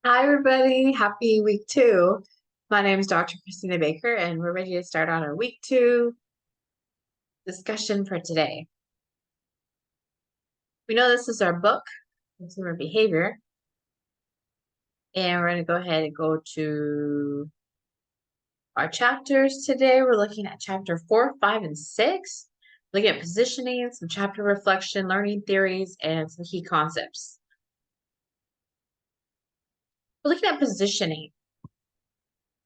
Hi, everybody. Happy week two. My name is Dr. Christina Baker, and we're ready to start on our week two discussion for today. We know this is our book, Consumer Behavior, and we're going to go ahead and go to our chapters today. We're looking at chapter 4, 5, and 6, looking at positioning, some chapter reflection, learning theories, and some key concepts. We're looking at positioning.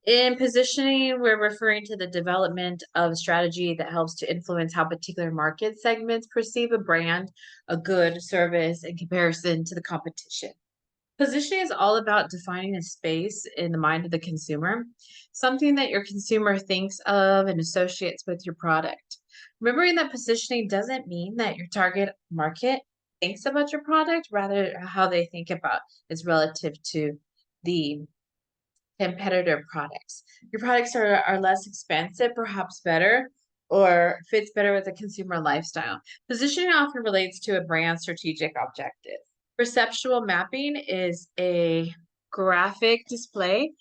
In positioning, we're referring to the development of strategy that helps to influence how particular market segments perceive a brand, a good, service, in comparison to the competition. Positioning is all about defining a space in the mind of the consumer, something that your consumer thinks of and associates with your product. Remembering that positioning doesn't mean that your target market thinks about your product, rather how they think about is relative to the competitor products. Your products are less expensive, perhaps better, or fits better with the consumer lifestyle. Positioning often relates to a brand strategic objective. Perceptual mapping is a graphic display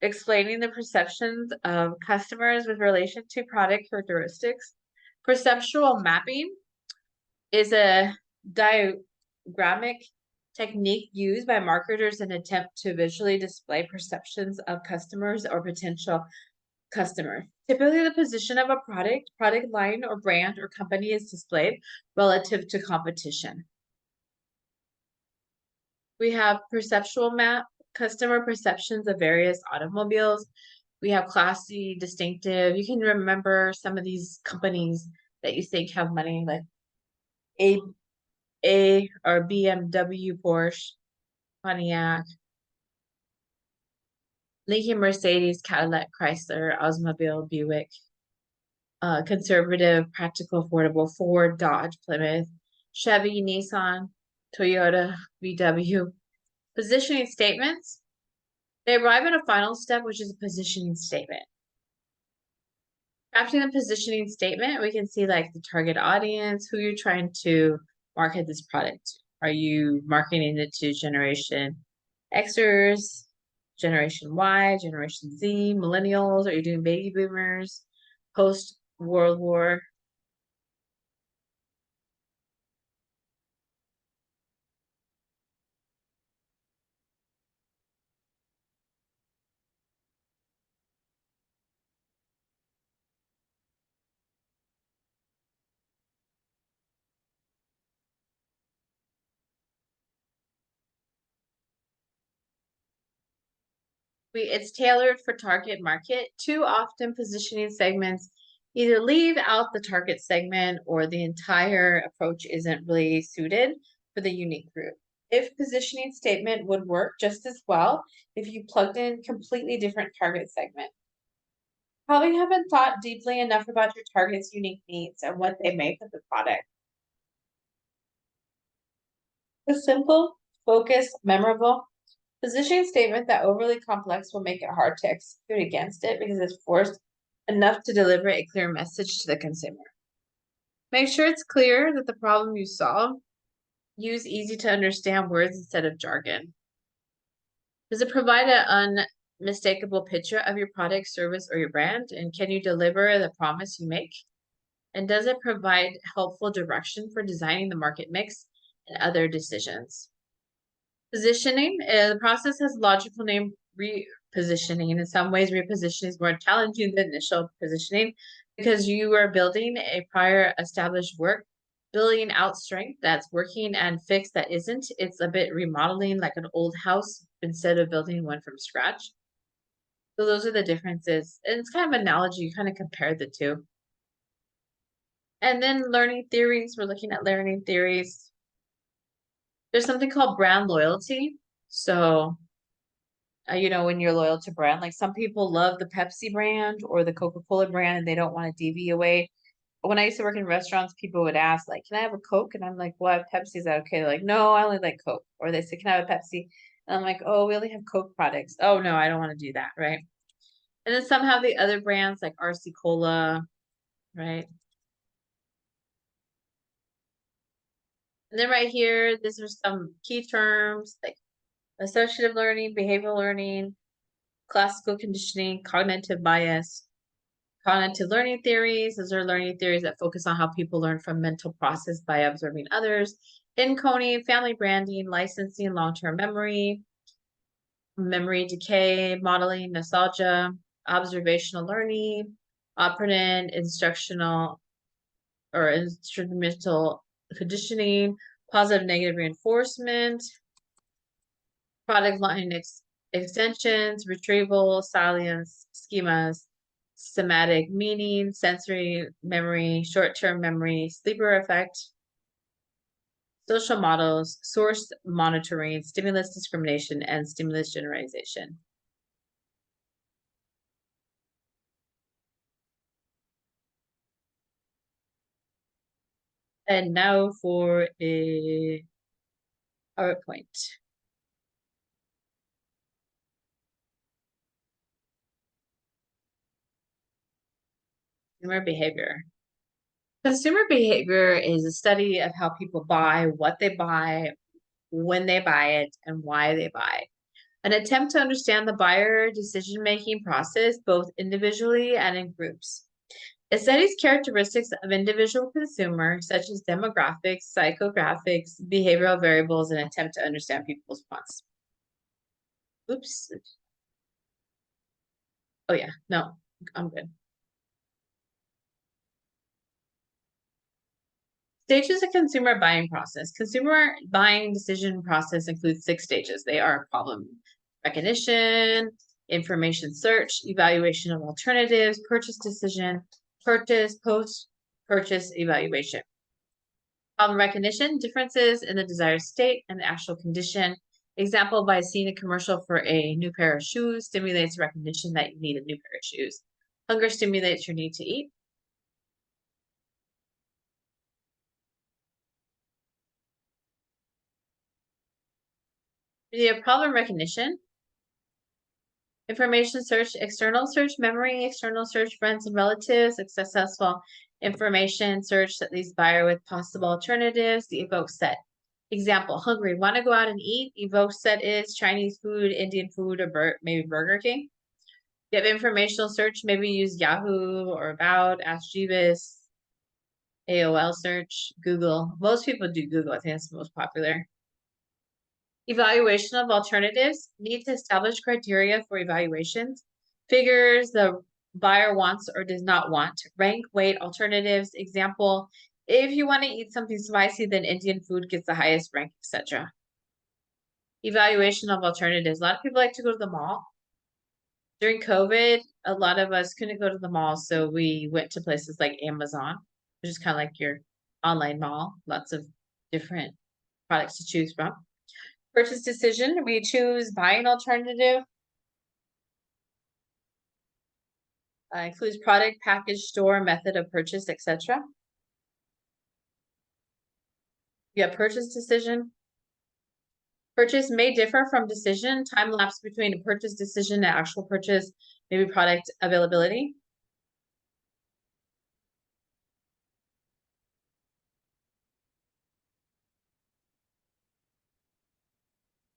explaining the perceptions of customers with relation to product characteristics. Perceptual mapping is a diagrammatic technique used by marketers in an attempt to visually display perceptions of customers or potential customers. Typically, the position of a product line, or brand, or company is displayed relative to competition. We have perceptual map, customer perceptions of various automobiles. We have classy, distinctive. You can remember some of these companies that you think have money, like A or BMW, Porsche, Pontiac, Lincoln, Mercedes, Cadillac, Chrysler, Oldsmobile, Buick, conservative, practical, affordable, Ford, Dodge, Plymouth, Chevy, Nissan, Toyota, VW. Positioning statements. They arrive at a final step, which is a positioning statement. After the positioning statement, we can see like the target audience, who you're trying to market this product to. Are you marketing it to Generation Xers, Generation Y, Generation Z, millennials? Are you doing baby boomers, post World War? It's tailored for target market. Too often, positioning segments either leave out the target segment or the entire approach isn't really suited for the unique group. If positioning statement would work just as well if you plugged in completely different target segment. Probably haven't thought deeply enough about your target's unique needs and what they make of the product. A simple, focused, memorable positioning statement that overly complex will make it hard to execute against it because it's forced enough to deliver a clear message to the consumer. Make sure it's clear that the problem you solve. Use easy to understand words instead of jargon. Does it provide an unmistakable picture of your product, service, or your brand? And can you deliver the promise you make? And does it provide helpful direction for designing the market mix and other decisions? Positioning, the process has logical name repositioning. In some ways, repositioning is more challenging than initial positioning because you are building a prior established work, building out strength that's working and fix that isn't. It's a bit remodeling like an old house instead of building one from scratch. So those are the differences. And it's kind of an analogy, you kind of compare the two. And then learning theories, we're looking at learning theories. There's something called brand loyalty. So when you're loyal to brand, like some people love the Pepsi brand or the Coca-Cola brand and they don't want to deviate away. When I used to work in restaurants, people would ask, like, can I have a Coke? And I'm like, well, I have Pepsi. Is that okay? They're like, no, I only like Coke. Or they say, can I have a Pepsi? And I'm like, oh, we only have Coke products. Oh, no, I don't want to do that. Right. And then somehow the other brands like RC Cola, right? And then right here, these are some key terms like associative learning, behavioral learning, classical conditioning, cognitive bias, cognitive learning theories. Those are learning theories that focus on how people learn from mental process by observing others. Encoding, family branding, licensing, long-term memory, memory decay, modeling, nostalgia, observational learning, operant, instructional or instrumental conditioning, positive negative reinforcement, product line extensions, retrieval, salience, schemas, semantic meaning, sensory memory, short-term memory, sleeper effect, social models, source monitoring, stimulus discrimination, and stimulus generalization. And now for a PowerPoint. Consumer behavior. Consumer behavior is a study of how people buy, what they buy, when they buy it, and why they buy. An attempt to understand the buyer decision-making process both individually and in groups. It studies characteristics of individual consumers, such as demographics, psychographics, behavioral variables, and attempt to understand people's wants. Oops. Oh yeah, no, I'm good. Stages of consumer buying process. Consumer buying decision process includes 6 stages. They are problem recognition, information search, evaluation of alternatives, purchase decision, purchase, post-purchase evaluation. Problem recognition, differences in the desired state and the actual condition. Example, by seeing a commercial for a new pair of shoes stimulates recognition that you need a new pair of shoes. Hunger stimulates your need to eat. The problem recognition, information search, external search, memory, external search, friends and relatives, successful information search that leaves buyer with possible alternatives, the evoke set. Example, hungry, want to go out and eat? Evoke set is Chinese food, Indian food, or maybe Burger King. You have informational search, maybe use Yahoo or About, Ask Jeeves, AOL search, Google. Most people do Google. I think that's the most popular. Evaluation of alternatives. Need to establish criteria for evaluations. Figures the buyer wants or does not want. Rank, weight, alternatives. Example, if you want to eat something spicy, then Indian food gets the highest rank, etc. Evaluation of alternatives. A lot of people like to go to the mall. During COVID, a lot of us couldn't go to the mall, so we went to places like Amazon, which is kind of like your online mall. Lots of different products to choose from. Purchase decision, we choose buying alternative. Includes product, package, store, method of purchase, etc. You have purchase decision. Purchase may differ from decision. Time lapse between a purchase decision and actual purchase, maybe product availability.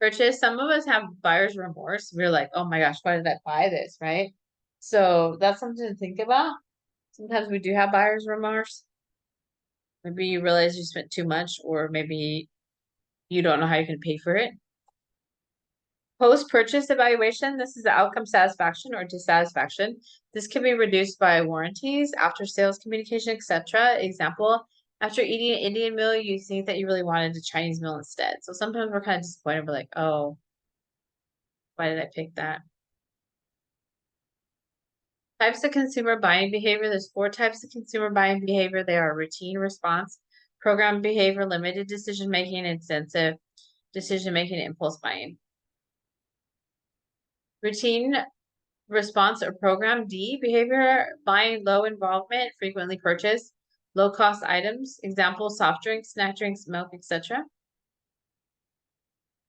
Purchase, some of us have buyer's remorse. We're like, oh my gosh, why did I buy this, right? So that's something to think about. Sometimes we do have buyer's remorse. Maybe you realize you spent too much, or maybe you don't know how you can pay for it. Post-purchase evaluation, this is the outcome satisfaction or dissatisfaction. This can be reduced by warranties, after sales communication, etc. Example, after eating an Indian meal, you think that you really wanted a Chinese meal instead. So sometimes we're kind of disappointed. We're like, oh, why did I pick that? Types of consumer buying behavior. There's 4 types of consumer buying behavior. They are routine response, program behavior, limited decision making, intensive decision making, impulse buying. Routine response or program. D, behavior buying low involvement, frequently purchased, low cost items. Example, soft drinks, snack drinks, milk, etc.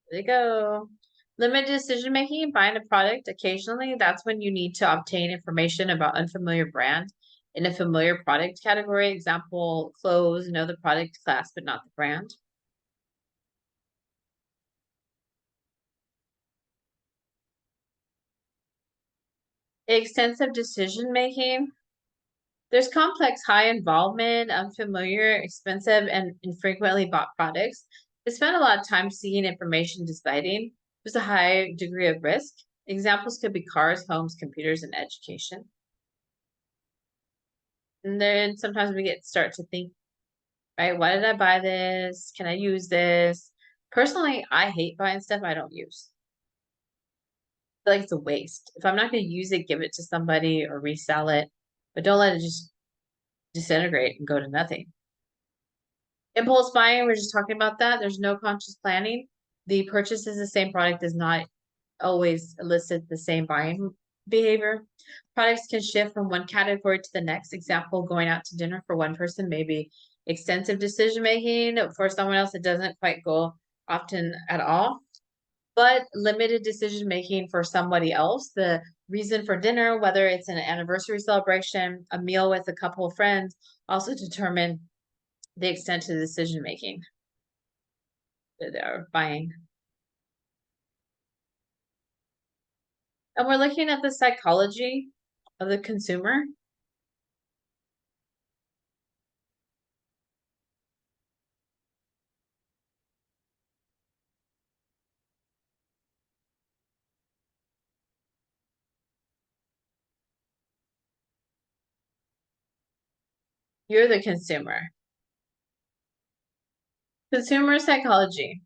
There you go. Limited decision making, buying a product occasionally. That's when you need to obtain information about unfamiliar brand in a familiar product category. Example, clothes, know the product class, but not the brand. Extensive decision-making. There's complex, high involvement, unfamiliar, expensive, and infrequently bought products. They spend a lot of time seeking information, deciding. There's a high degree of risk. Examples could be cars, homes, computers, and education. And then sometimes we start to think, right? Why did I buy this? Can I use this? Personally, I hate buying stuff I don't use. I feel like it's a waste. If I'm not going to use it, give it to somebody or resell it, but don't let it just disintegrate and go to nothing. Impulse buying, we're just talking about that. There's no conscious planning. The purchase is the same product does not always elicit the same buying behavior. Products can shift from one category to the next. Example, going out to dinner for one person, maybe extensive decision making. For someone else, it doesn't quite go often at all. But limited decision making for somebody else. The reason for dinner, whether it's an anniversary celebration, a meal with a couple of friends, also determine the extent of decision making that they're buying. And we're looking at the psychology of the consumer. You're the consumer. Consumer psychology.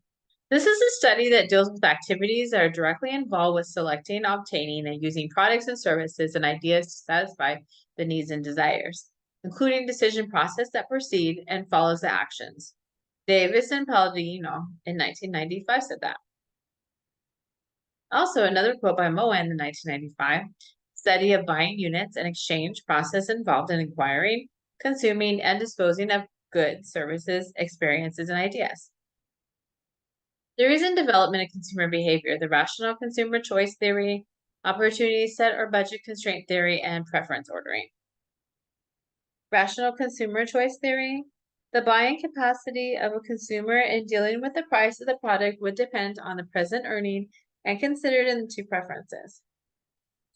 This is a study that deals with activities that are directly involved with selecting, obtaining, and using products and services and ideas to satisfy the needs and desires, including decision process that precedes and follows the actions. Davis and Palladino in 1995 said that. Also, another quote by Moen in 1995, study of buying units and exchange process involved in acquiring, consuming, and disposing of goods, services, experiences, and ideas. Theories in development of consumer behavior, the rational consumer choice theory, opportunity set or budget constraint theory, and preference ordering. Rational consumer choice theory, the buying capacity of a consumer in dealing with the price of the product would depend on the present earning and considered in the two preferences.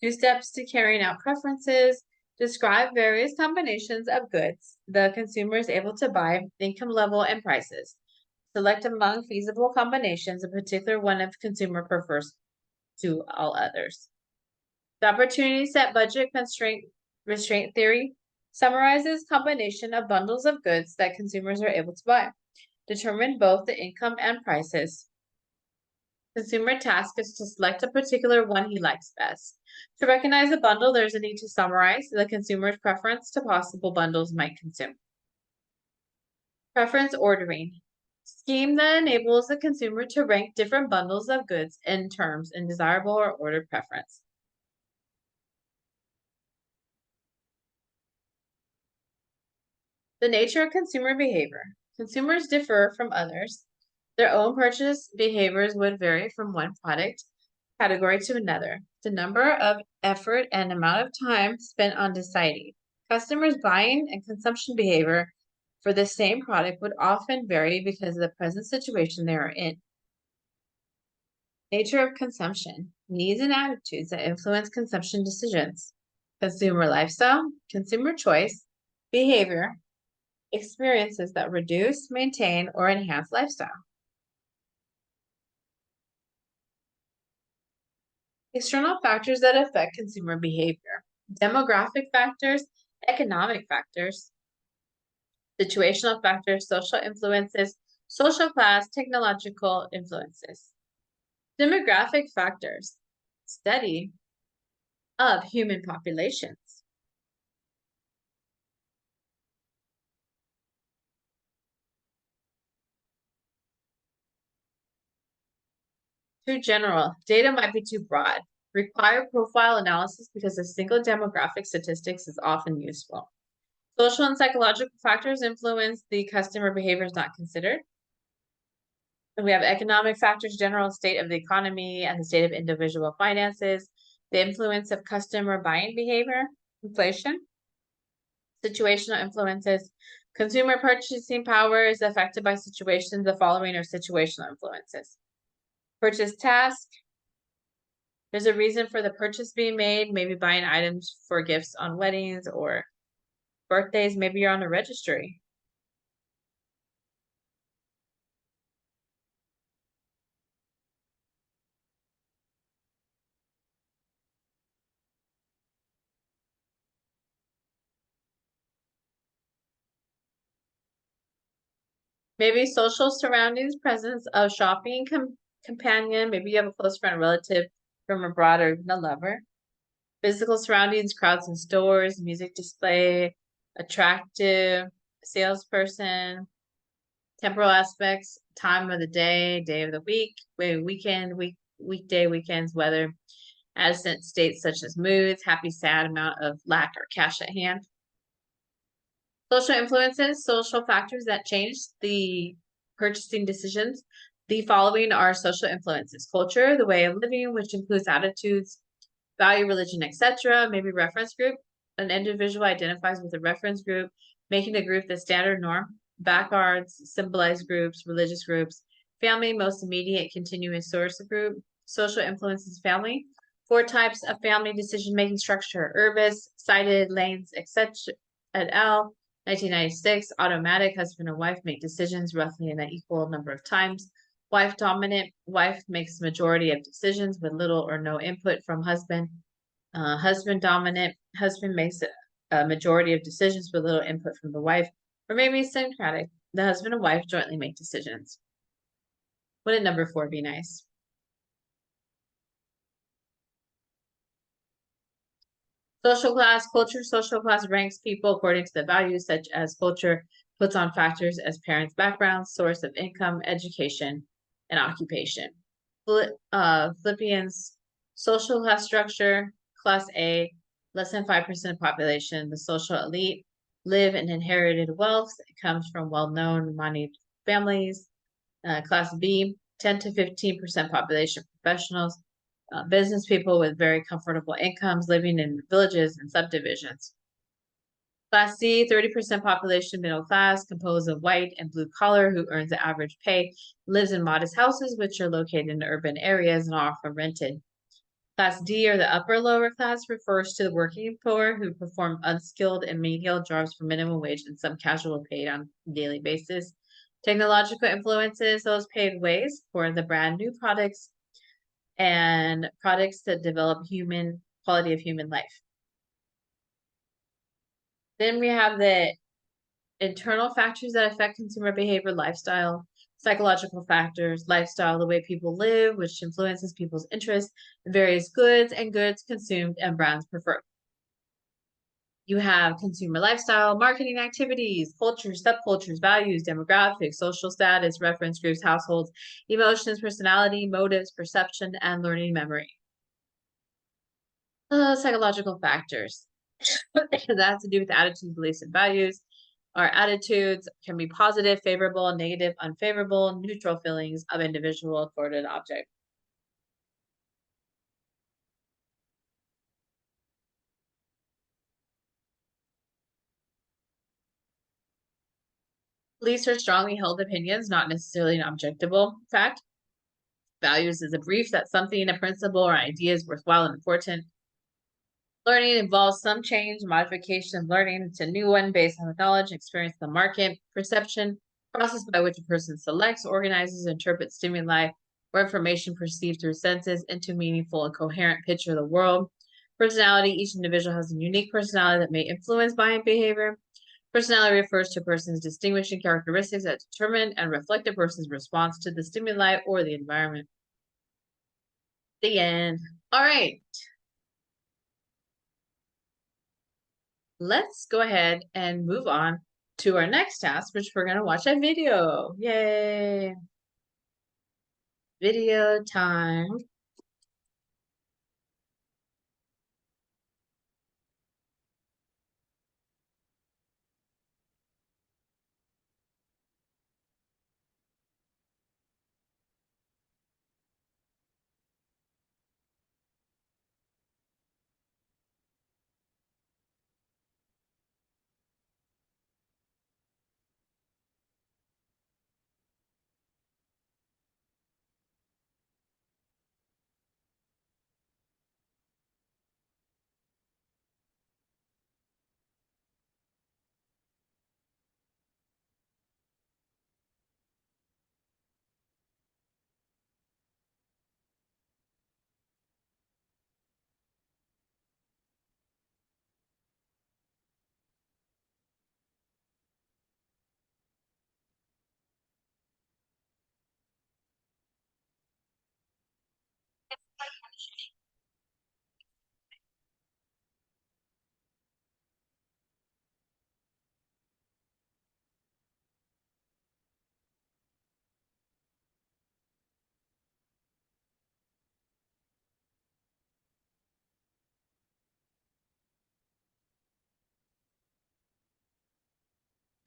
2 steps to carrying out preferences. Describe various combinations of goods the consumer is able to buy, income level, and prices. Select among feasible combinations a particular one of consumer prefers to all others. The opportunity set budget constraint restraint theory summarizes combination of bundles of goods that consumers are able to buy. Determine both the income and prices. Consumer task is to select a particular one he likes best. To recognize a bundle, there's a need to summarize the consumer's preference to possible bundles might consume. Preference ordering. Scheme that enables the consumer to rank different bundles of goods in terms in desirable or ordered preference. The nature of consumer behavior. Consumers differ from others. Their own purchase behaviors would vary from one product category to another. The number of effort and amount of time spent on deciding. Customers' buying and consumption behavior for the same product would often vary because of the present situation they are in. Nature of consumption. Needs and attitudes that influence consumption decisions. Consumer lifestyle, consumer choice, behavior, experiences that reduce, maintain, or enhance lifestyle. External factors that affect consumer behavior. Demographic factors, economic factors, situational factors, social influences, social class, technological influences. Demographic factors, study of human populations. Too general. Data might be too broad. Require profile analysis because a single demographic statistics is often useful. Social and psychological factors influence the customer behaviors not considered. And we have economic factors, general state of the economy and the state of individual finances, the influence of customer buying behavior, inflation, situational influences, consumer purchasing power is affected by situations. The following are situational influences. Purchase task, There's a reason for the purchase being made, maybe buying items for gifts on weddings or birthdays. Maybe you're on a registry. Maybe social surroundings, presence of shopping companion. Maybe you have a close friend, relative from abroad, or even a lover. Physical surroundings, crowds in stores, music display, attractive salesperson. Temporal aspects, time of the day of the week, weekend, weekday, weekends, weather. Adjacent states such as moods, happy, sad, amount of lack or cash at hand. Social influences, social factors that change the purchasing decisions. The following are social influences: culture, the way of living, which includes attitudes, value, religion, etc. Maybe reference group. An individual identifies with a reference group, making a group the standard norm. Backwards, symbolized groups, religious groups. Family, most immediate continuous source of group. Social influences, family. Four types of family decision-making structure: Urbis, cited, Lanes, etc. et al. 1996, automatic, husband and wife make decisions roughly in an equal number of times. Wife dominant, wife makes majority of decisions with little or no input from husband. Husband dominant, husband makes a majority of decisions with little input from the wife. Or maybe syncretic, the husband and wife jointly make decisions. Wouldn't number 4 be nice? Social class, culture, social class ranks people according to the values such as culture puts on factors as parents' backgrounds, source of income, education, and occupation. Philippians, social class structure, class A, less than 5% of population. The social elite live in inherited wealth. It comes from well-known moneyed families. Class B, 10 to 15% population professionals, business people with very comfortable incomes living in villages and subdivisions. Class C, 30% population middle class, composed of white and blue collar who earns the average pay, lives in modest houses which are located in urban areas and are often rented. Class D, or the upper lower class, refers to the working poor who perform unskilled and menial jobs for minimum wage and some casual paid on a daily basis. Technological influences, those paid ways for the brand new products and products that develop human quality of human life. Then we have the internal factors that affect consumer behavior, lifestyle, psychological factors, lifestyle, the way people live, which influences people's interests, various goods and goods consumed and brands preferred. You have consumer lifestyle, marketing activities, cultures, subcultures, values, demographics, social status, reference groups, households, emotions, personality, motives, perception, and learning memory. Psychological factors. That has to do with attitudes, beliefs, and values. Our attitudes can be positive, favorable, negative, unfavorable, neutral feelings of individual toward an object. Beliefs are strongly held opinions, not necessarily an objectable fact. Values is a belief that something, a principle, or idea is worthwhile and important. Learning involves some change, modification of learning to new one based on the knowledge, experience in the market. Perception, process by which a person selects, organizes, interprets stimuli or information perceived through senses into meaningful and coherent picture of the world. Personality, each individual has a unique personality that may influence buying behavior. Personality refers to a person's distinguishing characteristics that determine and reflect a person's response to the stimuli or the environment. The end. All right. Let's go ahead and move on to our next task, which we're going to watch a video. Yay! Video time.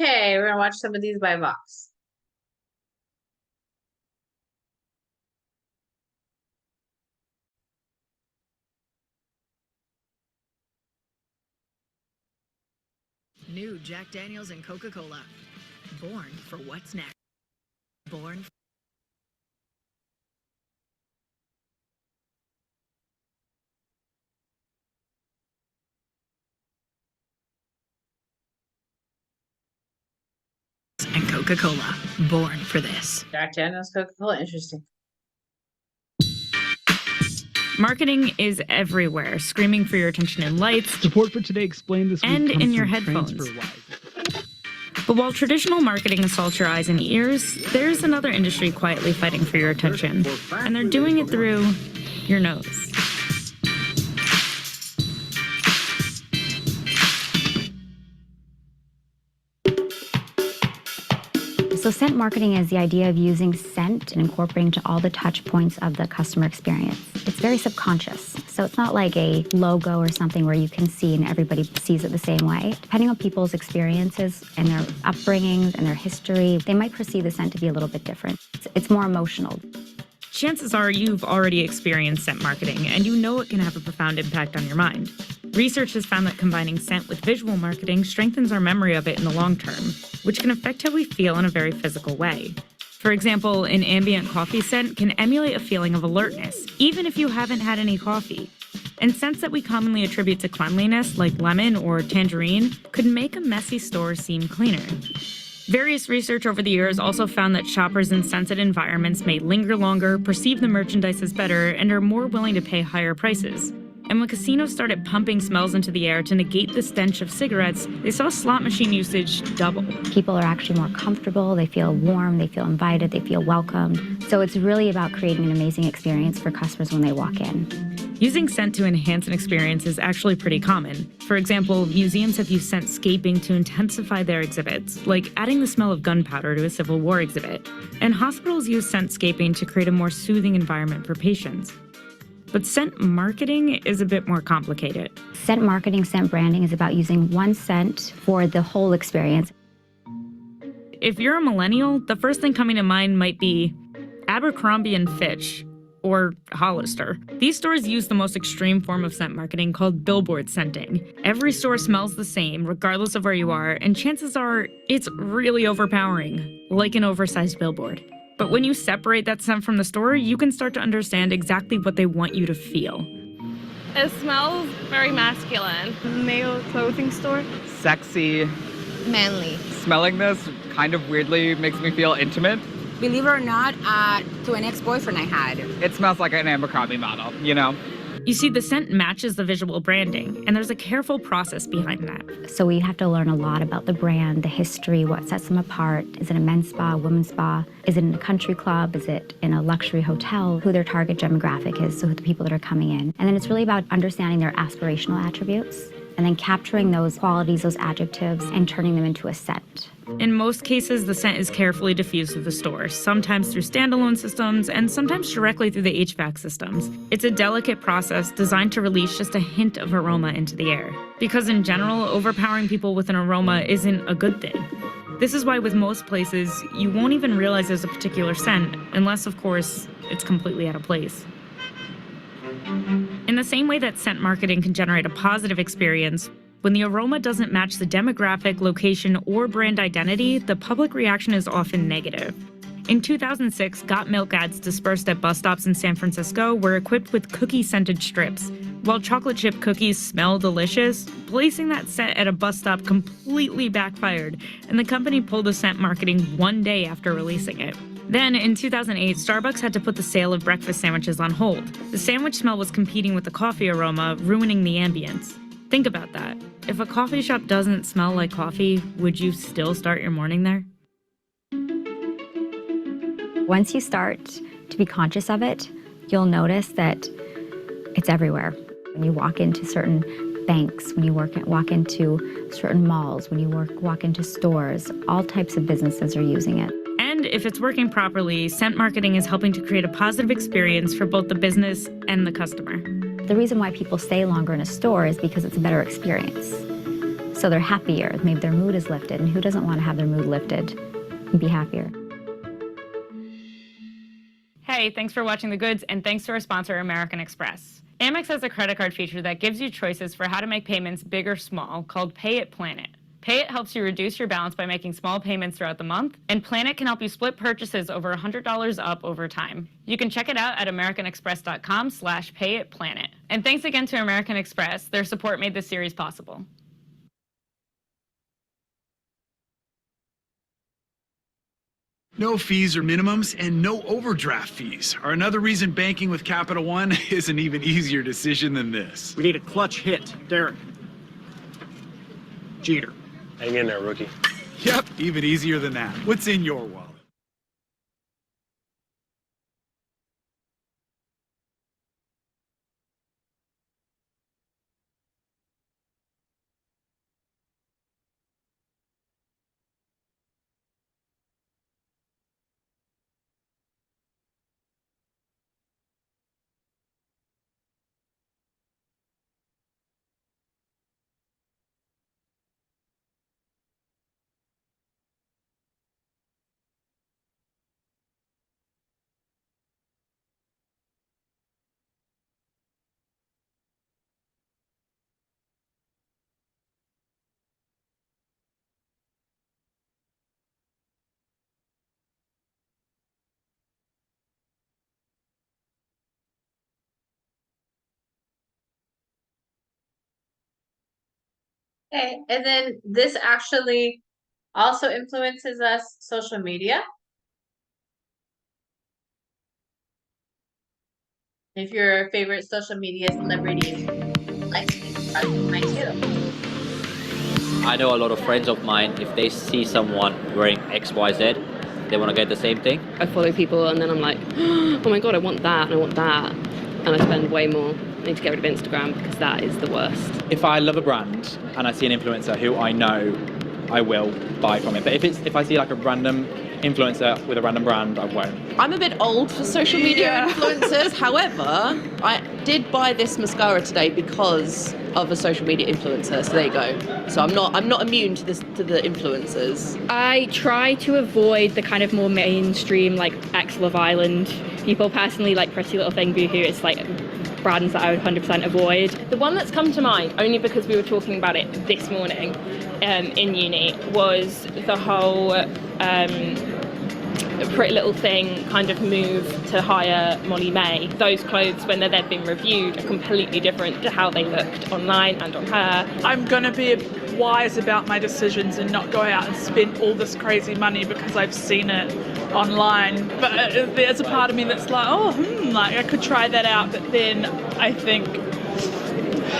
Okay, we're gonna watch some of these by Vox. New Jack Daniels and Coca-Cola. Born for what's next. Born and Coca-Cola. Born for this. Jack Daniels, Coca-Cola, interesting. Marketing is everywhere, screaming for your attention in lights. Support for Today Explained this week and comes in your from headphones. TransferWise. But while traditional marketing assaults your eyes and ears, there's another industry quietly fighting for your attention. And they're doing it through your nose. So scent marketing is the idea of using scent and incorporating to all the touch points of the customer experience. It's very subconscious. So it's not like a logo or something where you can see and everybody sees it the same way. Depending on people's experiences and their upbringings and their history, they might perceive the scent to be a little bit different. It's more emotional. Chances are you've already experienced scent marketing, and you know it can have a profound impact on your mind. Research has found that combining scent with visual marketing strengthens our memory of it in the long term, which can affect how we feel in a very physical way. For example, an ambient coffee scent can emulate a feeling of alertness, even if you haven't had any coffee. And scents that we commonly attribute to cleanliness, like lemon or tangerine, could make a messy store seem cleaner. Various research over the years also found that shoppers in scented environments may linger longer, perceive the merchandise as better, and are more willing to pay higher prices. And when casinos started pumping smells into the air to negate the stench of cigarettes, they saw slot machine usage double. People are actually more comfortable, they feel warm, they feel invited, they feel welcomed. So it's really about creating an amazing experience for customers when they walk in. Using scent to enhance an experience is actually pretty common. For example, museums have used scentscaping to intensify their exhibits, like adding the smell of gunpowder to a Civil War exhibit. And hospitals use scentscaping to create a more soothing environment for patients. But scent marketing is a bit more complicated. Scent marketing, scent branding is about using one scent for the whole experience. If you're a millennial, the first thing coming to mind might be Abercrombie & Fitch, or Hollister. These stores use the most extreme form of scent marketing called billboard scenting. Every store smells the same, regardless of where you are, and chances are it's really overpowering, like an oversized billboard. But when you separate that scent from the store, you can start to understand exactly what they want you to feel. It smells very masculine. Male clothing store. Sexy. Manly. Smelling this kind of weirdly makes me feel intimate. Believe it or not, to an ex-boyfriend I had. It smells like an Abercrombie model, you know? You see, the scent matches the visual branding, and there's a careful process behind that. So we have to learn a lot about the brand, the history, what sets them apart. Is it a men's spa, a women's spa? Is it in a country club? Is it in a luxury hotel? Who their target demographic is, so who the people that are coming in. And then it's really about understanding their aspirational attributes and then capturing those qualities, those adjectives, and turning them into a scent. In most cases, the scent is carefully diffused through the store, sometimes through standalone systems and sometimes directly through the HVAC systems. It's a delicate process designed to release just a hint of aroma into the air. Because in general, overpowering people with an aroma isn't a good thing. This is why with most places, you won't even realize there's a particular scent, unless, of course, it's completely out of place. In the same way that scent marketing can generate a positive experience, when the aroma doesn't match the demographic, location, or brand identity, the public reaction is often negative. In 2006, Got Milk ads dispersed at bus stops in San Francisco were equipped with cookie-scented strips. While chocolate chip cookies smell delicious, placing that scent at a bus stop completely backfired, and the company pulled the scent marketing one day after releasing it. Then, in 2008, Starbucks had to put the sale of breakfast sandwiches on hold. The sandwich smell was competing with the coffee aroma, ruining the ambience. Think about that. If a coffee shop doesn't smell like coffee, would you still start your morning there? Once you start to be conscious of it, you'll notice that It's everywhere. When you walk into certain banks, when you walk into certain malls, when you walk into stores, all types of businesses are using it. And if it's working properly, scent marketing is helping to create a positive experience for both the business and the customer. The reason why people stay longer in a store is because it's a better experience. So they're happier, maybe their mood is lifted, and who doesn't want to have their mood lifted and be happier? Hey, thanks for watching The Goods, and thanks to our sponsor, American Express. Amex has a credit card feature that gives you choices for how to make payments big or small, called Pay It, Plan It. Pay It helps you reduce your balance by making small payments throughout the month, and Plan It can help you split purchases over $100 up over time. You can check it out at americanexpress.com/payitplanet. And thanks again to American Express. Their support made this series possible. No fees or minimums and no overdraft fees are another reason banking with Capital One is an even easier decision than this. We need a clutch hit. Derek. Jeter. Hang in there, rookie. Yep, even easier than that. What's in your wallet? Okay, and then this actually also influences us social media. If your favorite social media celebrity likes it, might too. I know a lot of friends of mine, if they see someone wearing XYZ, they want to get the same thing. I follow people and then I'm like, oh my god, I want that and I want that. And I spend way more. I need to get rid of Instagram because that is the worst. If I love a brand and I see an influencer who I know, I will buy from it. But if I see like a random influencer with a random brand, I won't. I'm a bit old for social media influencers. However, I did buy this mascara today because of a social media influencer. So there you go. So I'm not immune to the influencers. I try to avoid the kind of more mainstream like X Love Island people. Personally, like Pretty Little Thing, Boohoo. It's like brands that I would 100% avoid. The one that's come to mind, only because we were talking about it this morning in uni, was the whole Pretty Little Thing kind of move to hire Molly May. Those clothes, when they've been reviewed, are completely different to how they looked online and on her. I'm going to be wise about my decisions and not go out and spend all this crazy money because I've seen it online. But there's a part of me that's like, like I could try that out, but then I think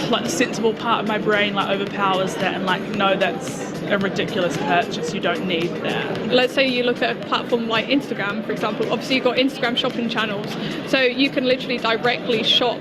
like the sensible part of my brain like overpowers that and like, no, that's a ridiculous purchase. You don't need that. Let's say you look at a platform like Instagram, for example. Obviously, you've got Instagram shopping channels, so you can literally directly shop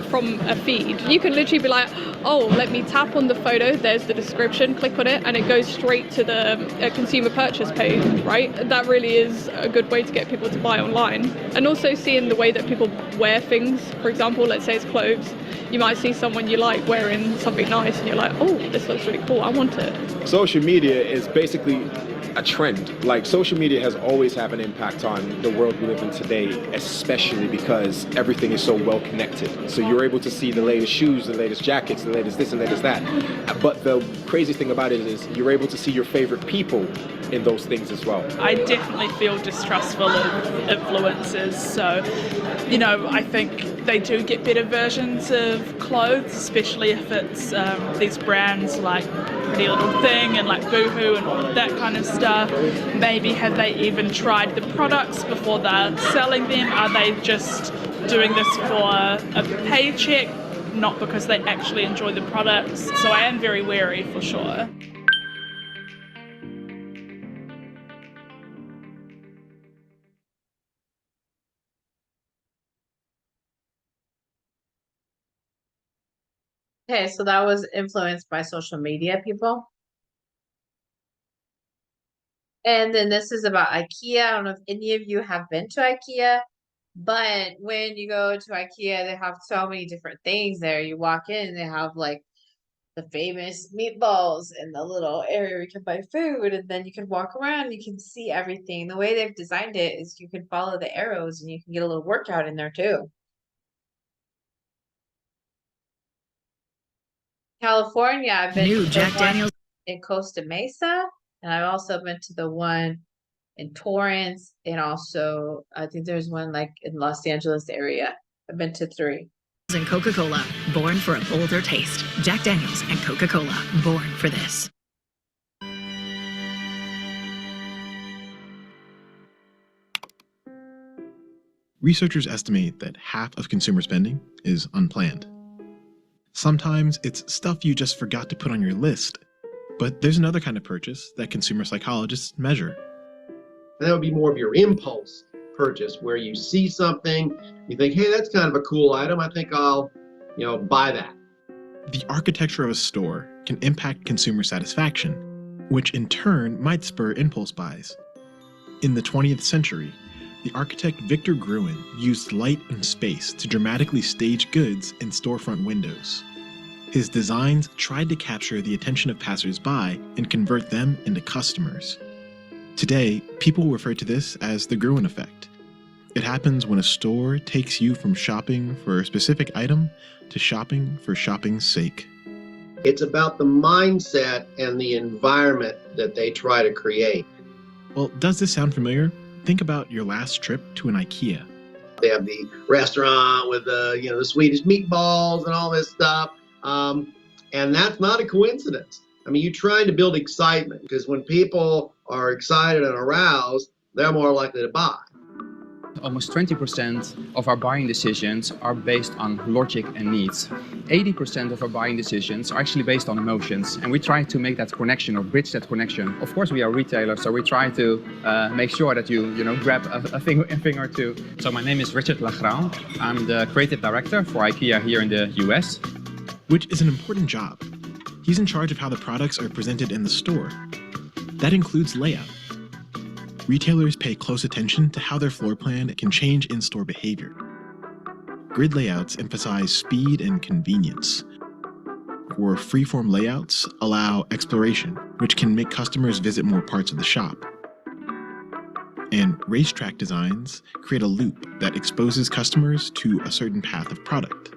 from a feed. You can literally be like, oh, let me tap on the photo, there's the description, click on it, and it goes straight to the consumer purchase page, right? That really is a good way to get people to buy online. And also seeing the way that people wear things. For example, let's say it's clothes. You might see someone you like wearing something nice and you're like, oh, this looks really cool, I want it. Social media is basically a trend. Like, social media has always had an impact on the world we live in today, especially because everything is so well connected. So you're able to see the latest shoes, the latest jackets, the latest this and latest that. But the crazy thing about it is you're able to see your favorite people in those things as well. I definitely feel distrustful of influencers. So, you know, I think they do get better versions of clothes, especially if it's these brands like Pretty Little Thing and like Boohoo and all of that kind of stuff. Maybe have they even tried the products before they're selling them? Are they just doing this for a paycheck, not because they actually enjoy the products? So I am very wary for sure. Okay, so that was influenced by social media people. And then this is about IKEA. I don't know if any of you have been to IKEA, but when you go to IKEA, they have so many different things there. You walk in, they have like the famous meatballs in the little area where you can buy food, and then you can walk around, you can see everything. The way they've designed it is you can follow the arrows and you can get a little workout in there too. California, I've been New to the Jack one Daniel's. in Costa Mesa, and I've also been to the one in Torrance, and also I think there's one like in Los Angeles area. I've been to 3. And Coca-Cola, born for a bolder taste. Jack Daniels and Coca-Cola, born for this. Researchers estimate that half of consumer spending is unplanned. Sometimes it's stuff you just forgot to put on your list, but there's another kind of purchase that consumer psychologists measure. That would be more of your impulse purchase, where you see something, you think, hey, that's kind of a cool item. I think I'll, buy that. The architecture of a store can impact consumer satisfaction, which in turn might spur impulse buys. In the 20th century, the architect Victor Gruen used light and space to dramatically stage goods in storefront windows. His designs tried to capture the attention of passers-by and convert them into customers. Today, people refer to this as the Gruen effect. It happens when a store takes you from shopping for a specific item to shopping for shopping's sake. It's about the mindset and the environment that they try to create. Well, does this sound familiar? Think about your last trip to an IKEA. They have the restaurant with the Swedish meatballs and all this stuff. And that's not a coincidence. I mean, you're trying to build excitement, because when people are excited and aroused, they're more likely to buy. Almost 20% of our buying decisions are based on logic and needs. 80% of our buying decisions are actually based on emotions, and we try to make that connection or bridge that connection. Of course, we are retailers, so we try to make sure that you grab a thing or two. So my name is Richard Lagrand. I'm the creative director for IKEA here in the US. Which is an important job. He's in charge of how the products are presented in the store. That includes layout. Retailers pay close attention to how their floor plan can change in-store behavior. Grid layouts emphasize speed and convenience. Or freeform layouts allow exploration, which can make customers visit more parts of the shop. And racetrack designs create a loop that exposes customers to a certain path of product.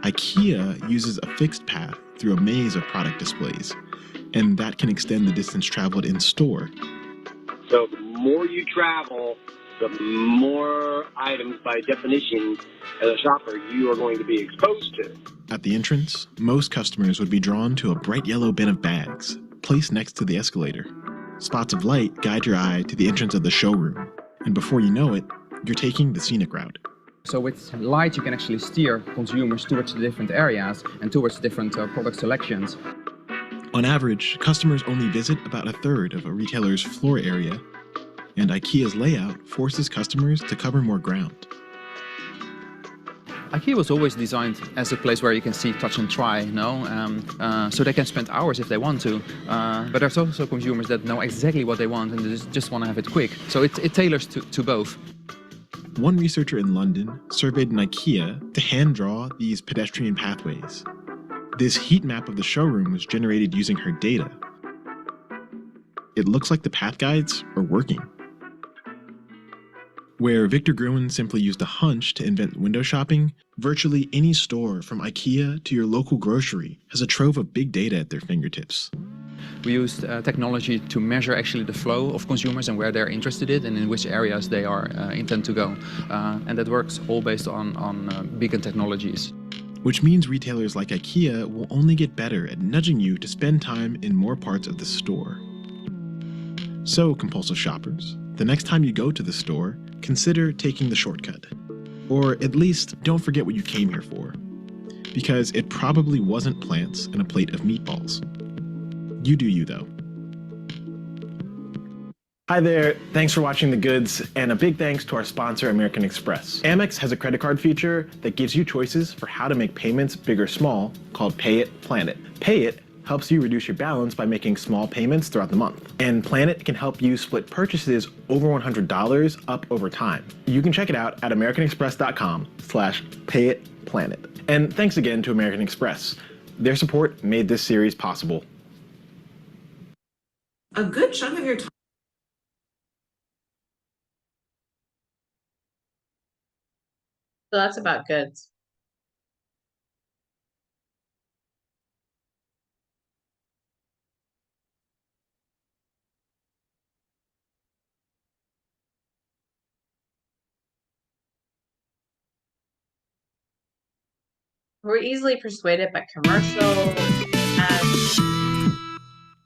IKEA uses a fixed path through a maze of product displays, and that can extend the distance traveled in-store. So the more you travel, the more items by definition as a shopper you are going to be exposed to. At the entrance, most customers would be drawn to a bright yellow bin of bags, placed next to the escalator. Spots of light guide your eye to the entrance of the showroom, and before you know it, you're taking the scenic route. So with light, you can actually steer consumers towards the different areas and towards different product selections. On average, customers only visit about a third of a retailer's floor area, and IKEA's layout forces customers to cover more ground. IKEA was always designed as a place where you can see, touch and try, so they can spend hours if they want to. But there's also consumers that know exactly what they want and they just want to have it quick. So it tailors to both. One researcher in London surveyed an IKEA to hand draw these pedestrian pathways. This heat map of the showroom was generated using her data. It looks like the path guides are working. Where Victor Gruen simply used a hunch to invent window shopping, virtually any store from IKEA to your local grocery has a trove of big data at their fingertips. We used technology to measure actually the flow of consumers and where they're interested in and in which areas they are intend to go. And that works all based on beacon technologies. Which means retailers like IKEA will only get better at nudging you to spend time in more parts of the store. So, compulsive shoppers, the next time you go to the store, consider taking the shortcut. Or at least, don't forget what you came here for. Because it probably wasn't plants and a plate of meatballs. You do you, though. Hi there, thanks for watching The Goods, and a big thanks to our sponsor, American Express. Amex has a credit card feature that gives you choices for how to make payments big or small, called Pay It, Plan It. Pay It helps you reduce your balance by making small payments throughout the month. And Plan It can help you split purchases over $100 up over time. You can check it out at americanexpress.com/payitplanet. And thanks again to American Express. Their support made this series possible. A good chunk of your time. So that's about goods. We're easily persuaded by commercials, ads.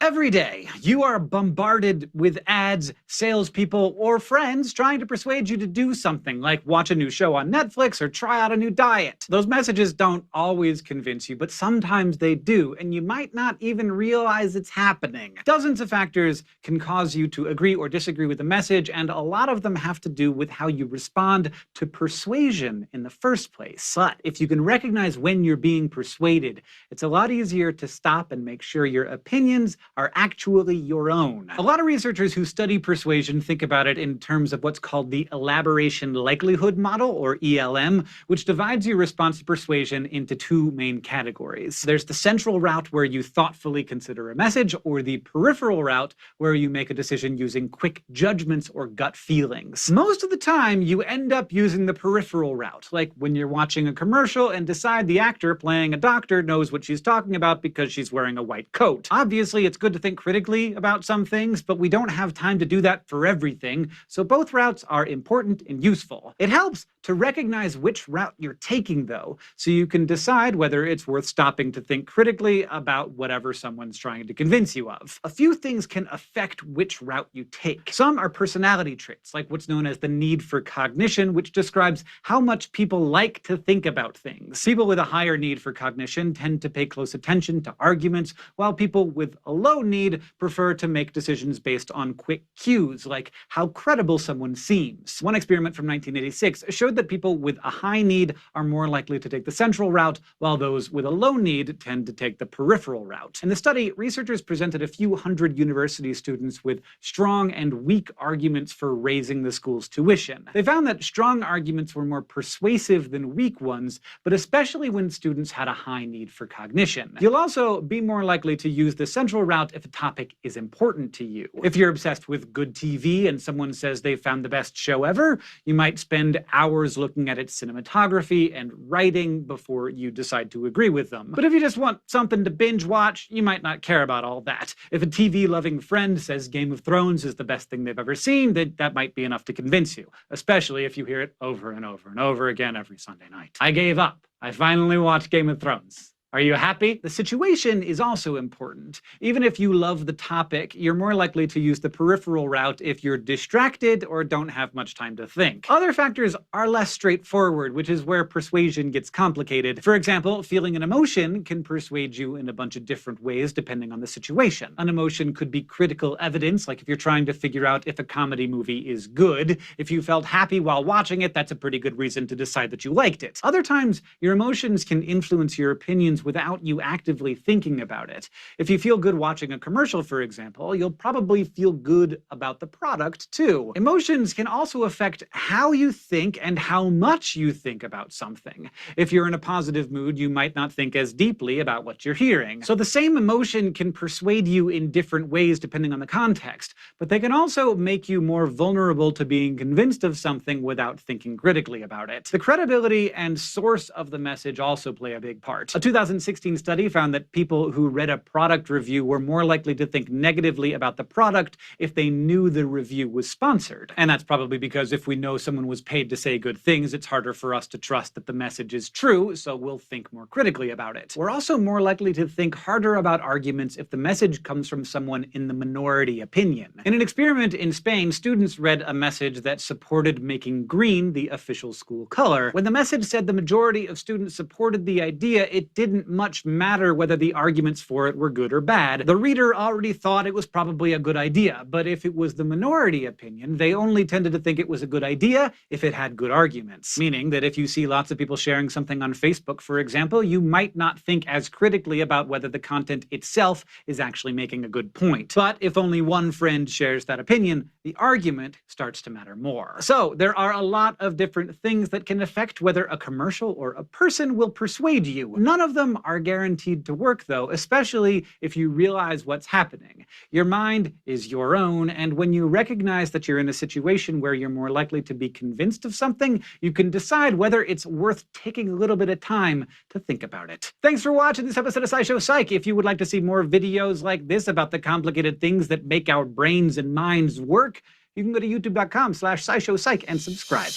Every day, you are bombarded with ads, salespeople, or friends trying to persuade you to do something, like watch a new show on Netflix or try out a new diet. Those messages don't always convince you, but sometimes they do, and you might not even realize it's happening. Dozens of factors can cause you to agree or disagree with the message, and a lot of them have to do with how you respond to persuasion in the first place. But if you can recognize when you're being persuaded, it's a lot easier to stop and make sure your opinions are actually your own. A lot of researchers who study persuasion think about it in terms of what's called the elaboration likelihood model, or ELM, which divides your response to persuasion into two main categories. There's the central route, where you thoughtfully consider a message, or the peripheral route, where you make a decision using quick judgments or gut feelings. Most of the time, you end up using the peripheral route, like when you're watching a commercial and decide the actor playing a doctor knows what she's talking about because she's wearing a white coat. Obviously, it's good to think critically about some things, but we don't have time to do that for everything, so both routes are important and useful. It helps to recognize which route you're taking, though, so you can decide whether it's worth stopping to think critically about whatever someone's trying to convince you of. A few things can affect which route you take. Some are personality traits, like what's known as the need for cognition, which describes how much people like to think about things. People with a higher need for cognition tend to pay close attention to arguments, while people with a low need prefer to make decisions based on quick cues, like how credible someone seems. One experiment from 1986 showed that people with a high need are more likely to take the central route, while those with a low need tend to take the peripheral route. In the study, researchers presented a few hundred university students with strong and weak arguments for raising the school's tuition. They found that strong arguments were more persuasive than weak ones, but especially when students had a high need for cognition. You'll also be more likely to use the central route if a topic is important to you. If you're obsessed with good TV and someone says they found the best show ever, you might spend hours looking at its cinematography and writing before you decide to agree with them. But if you just want something to binge watch, you might not care about all that. If a TV-loving friend says Game of Thrones is the best thing they've ever seen, then that might be enough to convince you, especially if you hear it over and over and over again every Sunday night. I gave up. I finally watched Game of Thrones. Are you happy? The situation is also important. Even if you love the topic, you're more likely to use the peripheral route if you're distracted or don't have much time to think. Other factors are less straightforward, which is where persuasion gets complicated. For example, feeling an emotion can persuade you in a bunch of different ways depending on the situation. An emotion could be critical evidence, like if you're trying to figure out if a comedy movie is good. If you felt happy while watching it, that's a pretty good reason to decide that you liked it. Other times, your emotions can influence your opinions without you actively thinking about it. If you feel good watching a commercial, for example, you'll probably feel good about the product too. Emotions can also affect how you think and how much you think about something. If you're in a positive mood, you might not think as deeply about what you're hearing. So the same emotion can persuade you in different ways depending on the context, but they can also make you more vulnerable to being convinced of something without thinking critically about it. The credibility and source of the message also play a big part. A 2016 study found that people who read a product review were more likely to think negatively about the product if they knew the review was sponsored. And that's probably because if we know someone was paid to say good things, it's harder for us to trust that the message is true, so we'll think more critically about it. We're also more likely to think harder about arguments if the message comes from someone in the minority opinion. In an experiment in Spain, students read a message that supported making green the official school color. When the message said the majority of students supported the idea, it did didn't much matter whether the arguments for it were good or bad. The reader already thought it was probably a good idea, but if it was the minority opinion, they only tended to think it was a good idea if it had good arguments. Meaning that if you see lots of people sharing something on Facebook, for example, you might not think as critically about whether the content itself is actually making a good point. But if only one friend shares that opinion, the argument starts to matter more. So there are a lot of different things that can affect whether a commercial or a person will persuade you. None of them are guaranteed to work though, especially if you realize what's happening. Your mind is your own, and when you recognize that you're in a situation where you're more likely to be convinced of something, you can decide whether it's worth taking a little bit of time to think about it. Thanks for watching this episode of SciShow Psych. If you would like to see more videos like this about the complicated things that make our brains and minds work, you can go to youtube.com/SciShowPsych and subscribe.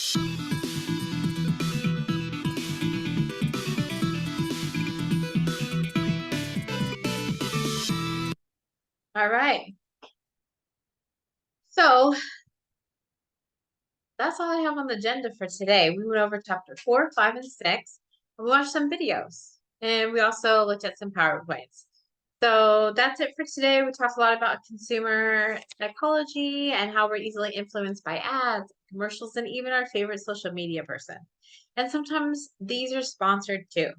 All right. So that's all I have on the agenda for today. We went over chapter 4, 5, and 6. We watched some videos, and we also looked at some PowerPoints. So that's it for today. We talked a lot about consumer psychology and how we're easily influenced by ads, commercials, and even our favorite social media person. And sometimes these are sponsored too.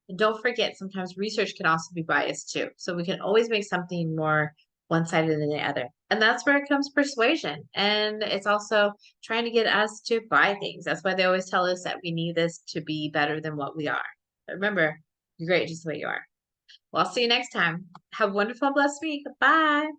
And don't forget, sometimes research can also be biased too. So we can always make something more one-sided than the other. And that's where it comes persuasion. And it's also trying to get us to buy things. That's why they always tell us that we need this to be better than what we are. But remember, you're great just the way you are. Well, I'll see you next time. Have a wonderful and blessed week. Bye.